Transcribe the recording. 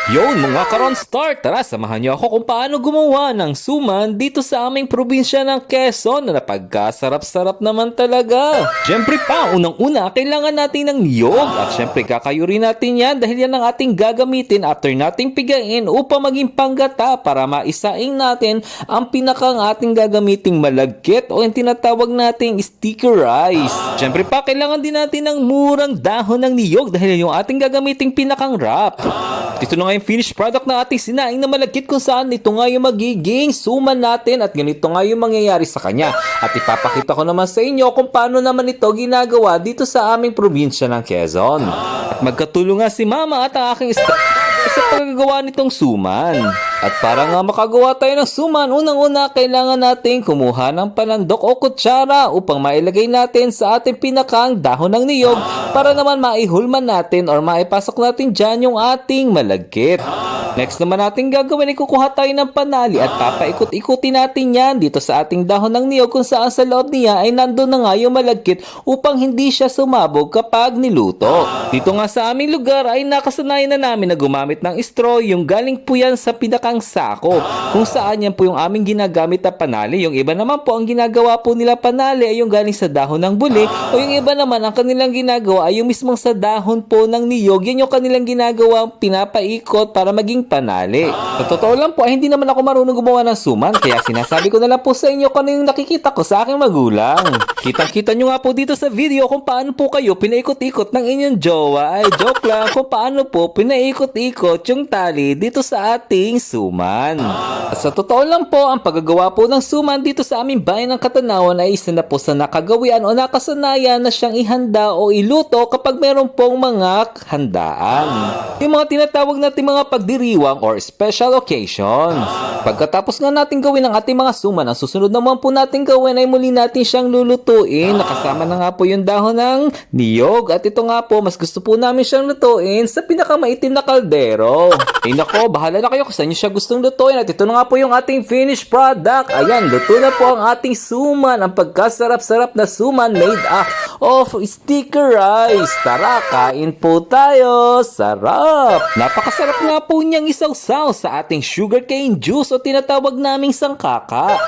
Yon mga ka-Ronstar, tara samahan niyo ako kung paano gumawa ng suman dito sa aming probinsya ng Quezon na napagkasarap-sarap naman talaga. Siyempre pa, unang-una, kailangan natin ng niyog at siyempre kakayurin natin yan dahil yan ang ating gagamitin after nating pigain upang maging panggata para maisaing natin ang pinakang ating gagamiting malagkit o yung tinatawag nating sticky rice. Siyempre pa, kailangan din natin ng murang dahon ng niyog dahil yung ating gagamiting pinakang wrap. Ito na nga yung finished product ng ating sinaing na malagkit kung saan ito nga yung magiging suman natin at ganito nga yung mangyayari sa kanya. At ipapakita ko naman sa inyo kung paano naman ito ginagawa dito sa aming probinsya ng Quezon. At magkatulong nga si Mama at ang aking staff sa paggagawa nitong suman. At para nga makagawa tayo ng suman, unang-una kailangan natin kumuha ng panandok o kutsara upang mailagay natin sa ating pinakang dahon ng niyog para naman maihulman natin or maipasok natin dyan yung ating malagkit. Next naman natin gagawin ay kukuha tayo ng panali at papaikot-ikutin natin yan dito sa ating dahon ng niyog kung saan sa loob niya ay nandun na nga yung malagkit upang hindi siya sumabog kapag niluto. Dito nga sa aming lugar ay nakasanayan na namin na gumamit ng straw, yung galing po yan sa pinakang sako kung saan yan po yung aming ginagamit na panali. Yung iba naman po ang ginagawa po nila panali ay yung galing sa dahon ng buli o yung iba naman ang kanilang ginagawa ay yung mismong sa dahon po ng niyog, yan yung kanilang ginagawa pinapaikot para maging panali. Sa totoo lang po ay hindi naman ako marunong gumawa ng suman kaya sinasabi ko na lang po sa inyo kung ano yung nakikita ko sa aking magulang. Kitang-kita nyo nga po dito sa video kung paano po kayo pinaikot-ikot ng inyong jowa. Ay joke lang kung paano po pinaikot-ikot yung tali dito sa ating suman. At sa totoo lang po ang paggagawa po ng suman dito sa aming bayan ng Katanawan ay isa na po sa nakagawian o nakasanayan na siyang ihanda o iluto kapag meron pong mga handaan. Yung mga tinatawag natin mga pagdiriwang or special occasions. Pagkatapos nga natin gawin ang ating mga suman, ang susunod naman po natin gawin ay muli natin siyang lulutuin. Nakasama na nga po yung dahon ng niyog at ito nga po, mas gusto po namin siyang lutuin sa pinakamaitim na kaldero. Ay nako, bahala na kayo kung saan nyo siya gustong lutuin at ito na nga po yung ating finished product. Ayan, luto na po ang ating suman, ang pagkasarap-sarap na suman made up of sticky rice. Tara, kain po tayo. Sarap! Napakasarap nga po niyang isawsaw sa ating sugarcane juice o tinatawag naming sangkaka.